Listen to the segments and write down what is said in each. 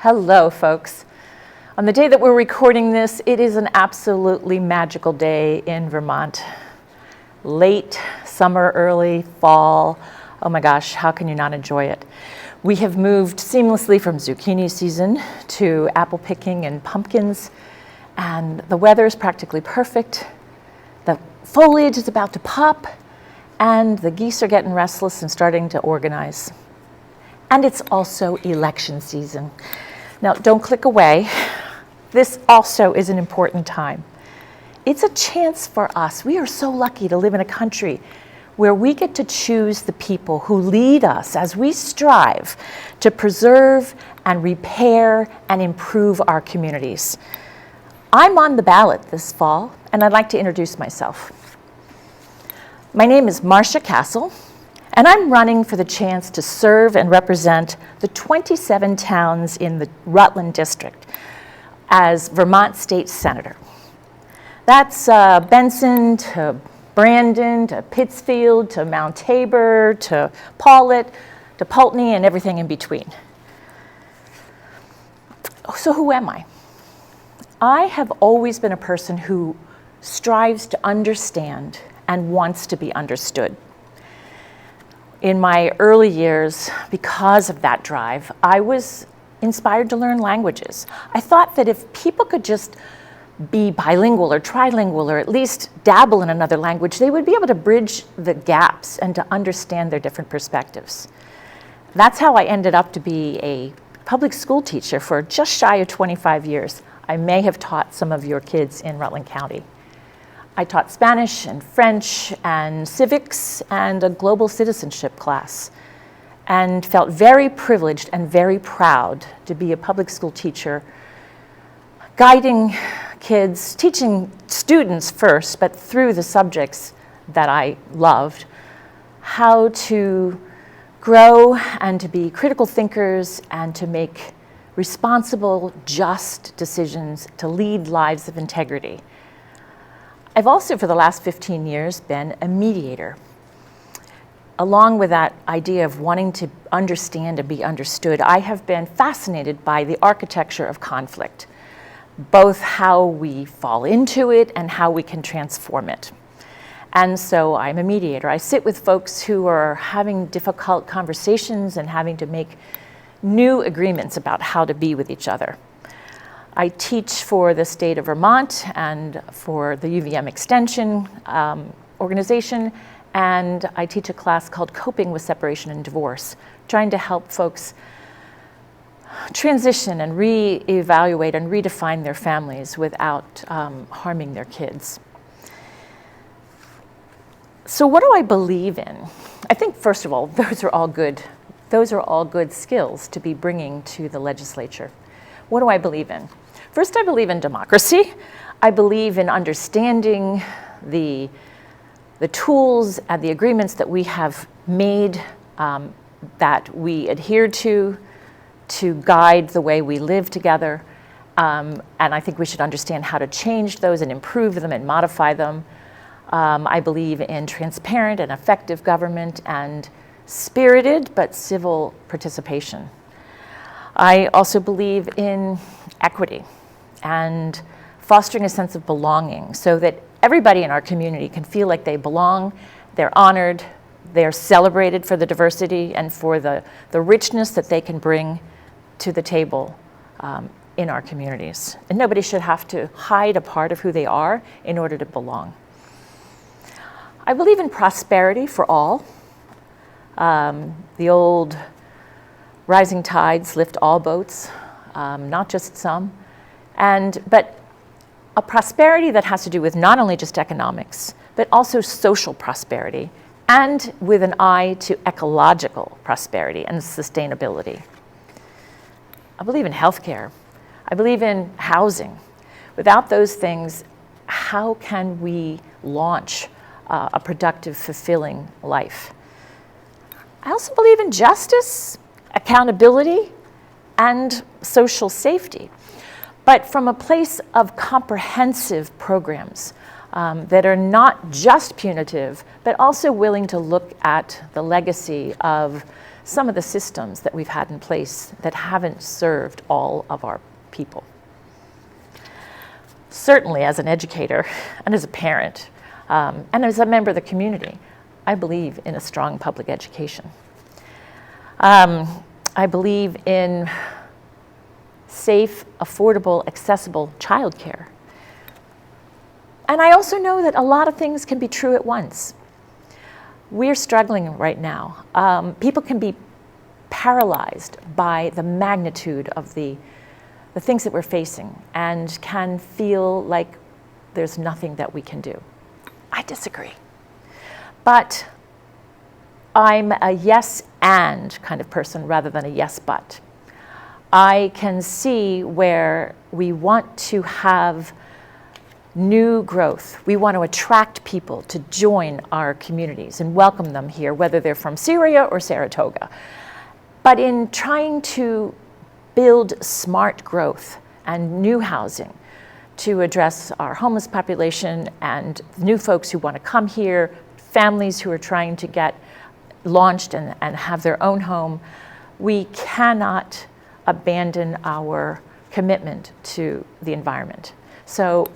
Hello, folks. On the day that we're recording this, it is an absolutely magical day in Vermont. Late summer, early fall. Oh my gosh, how can you not enjoy it? We have moved seamlessly from zucchini season to apple picking and pumpkins, and the weather is practically perfect. The foliage is about to pop, and the geese are getting restless and starting to organize. And it's also election season. Now, don't click away. This also is an important time. It's a chance for us. We are so lucky to live in a country where we get to choose the people who lead us as we strive to preserve and repair and improve our communities. I'm on the ballot this fall, and I'd like to introduce myself. My name is Marsha Cassel, and I'm running for the chance to serve and represent the 27 towns in the Rutland District as Vermont State Senator. That's Benson to Brandon to Pittsfield to Mount Tabor to Paulet to Pulteney and everything in between. So who am I? I have always been a person who strives to understand and wants to be understood. In my early years, because of that drive, I was inspired to learn languages. I thought that if people could just be bilingual or trilingual or at least dabble in another language, they would be able to bridge the gaps and to understand their different perspectives. That's how I ended up to be a public school teacher for just shy of 25 years. I may have taught some of your kids in Rutland County. I taught Spanish and French and civics and a global citizenship class, and felt very privileged and very proud to be a public school teacher, guiding kids, teaching students first, but through the subjects that I loved, how to grow and to be critical thinkers and to make responsible, just decisions, to lead lives of integrity. I've also, for the last 15 years, been a mediator. Along with that idea of wanting to understand and be understood, I have been fascinated by the architecture of conflict, both how we fall into it and how we can transform it. And so I'm a mediator. I sit with folks who are having difficult conversations and having to make new agreements about how to be with each other. I teach for the state of Vermont and for the UVM Extension organization, and I teach a class called Coping with Separation and Divorce, trying to help folks transition and reevaluate and redefine their families without harming their kids. So what do I believe in? I think, first of all, those are all good skills to be bringing to the legislature. What do I believe in? First, I believe in democracy. I believe in understanding the tools and the agreements that we have made, that we adhere to guide the way we live together. And I think we should understand how to change those and improve them and modify them. I believe in transparent and effective government and spirited but civil participation. I also believe in equity and fostering a sense of belonging so that everybody in our community can feel like they belong, they're honored, they're celebrated for the diversity and for the richness that they can bring to the table in our communities. And nobody should have to hide a part of who they are in order to belong. I believe in prosperity for all. The old rising tides lift all boats, not just some. But a prosperity that has to do with not only just economics, but also social prosperity, and with an eye to ecological prosperity and sustainability. I believe in healthcare. I believe in housing. Without those things, how can we launch a productive, fulfilling life? I also believe in justice, accountability, and social safety, but from a place of comprehensive programs that are not just punitive, but also willing to look at the legacy of some of the systems that we've had in place that haven't served all of our people. Certainly as an educator and as a parent and as a member of the community, I believe in a strong public education. I believe in safe, affordable, accessible childcare. And I also know that a lot of things can be true at once. We're struggling right now. People can be paralyzed by the magnitude of the things that we're facing and can feel like there's nothing that we can do. I disagree. But I'm a yes and kind of person rather than a yes but. I can see where we want to have new growth. We want to attract people to join our communities and welcome them here, whether they're from Syria or Saratoga. But in trying to build smart growth and new housing to address our homeless population and new folks who want to come here, families who are trying to get launched and have their own home, we cannot abandon our commitment to the environment. So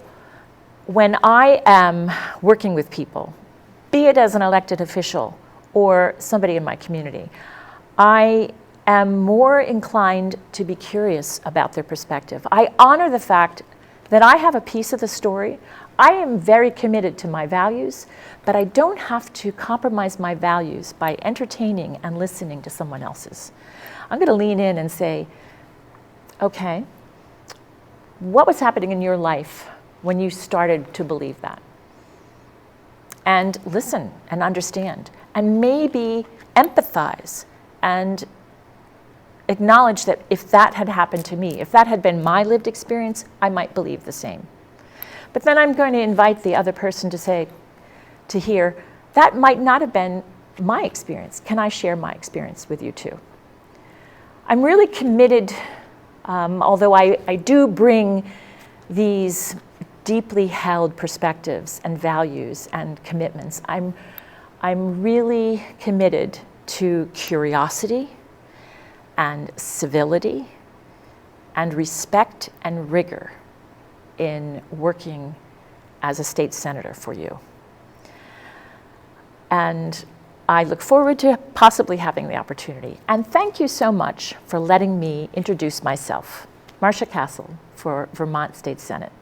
when I am working with people, be it as an elected official or somebody in my community, I am more inclined to be curious about their perspective. I honor the fact that I have a piece of the story. I am very committed to my values, but I don't have to compromise my values by entertaining and listening to someone else's. I'm going to lean in and say, okay, what was happening in your life when you started to believe that? And listen and understand, and maybe empathize and acknowledge that if that had happened to me, if that had been my lived experience, I might believe the same. But then I'm going to invite the other person to hear, that might not have been my experience. Can I share my experience with you too? I'm really committed, although I do bring these deeply held perspectives and values and commitments, I'm really committed to curiosity and civility and respect and rigor in working as a state senator for you. And I look forward to possibly having the opportunity. And thank you so much for letting me introduce myself. Marsha Cassel for Vermont State Senate.